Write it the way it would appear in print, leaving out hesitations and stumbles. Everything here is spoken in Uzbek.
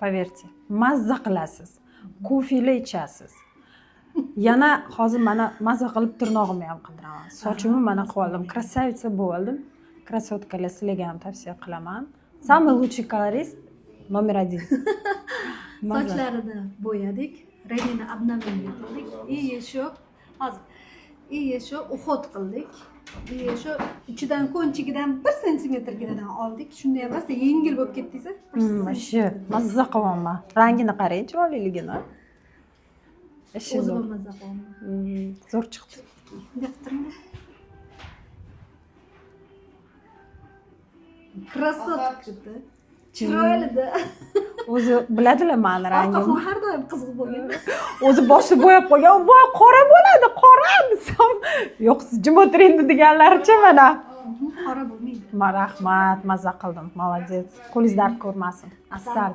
Поверьте, mazza qilasiz. Kofeli ichasiz. Yana hozir mana mazza qilib tirnog'imni ham qildiraman. Sochimni mana qilib oldim. Krasavitsa bo'ldim. Krasotkalar sizlarga ham tavsiya qilaman. Самый лучший колорист номер 1. Sochlarini bo'yadik, rangini обновление qildik. И еще hozir еще уход qildik. И еще ichidan konchigidan 1 sm-gadan oldik. Shunda ham rosa yengil bo'lib ketdingiz. Shu mazza qilaman. Rangini qarang, chiroyliligini. O'zim mazza qilaman. Zo'r chiqdi. Deb turinglar. Krasotchida. Chiroylida. O'zi biladilar meni rangimni. Oqim har doim qiziq bo'lgan. O'zi boshida bo'yab qo'ygan, "Voy, qora bo'ladi, qora" desam, "Yo'q, siz jim o'tiring" deganlaricha mana. Qora bo'lmaydi. Rahmat, mazza qildim. Молодец. Qo'lingiz dard ko'rmasin. Asal.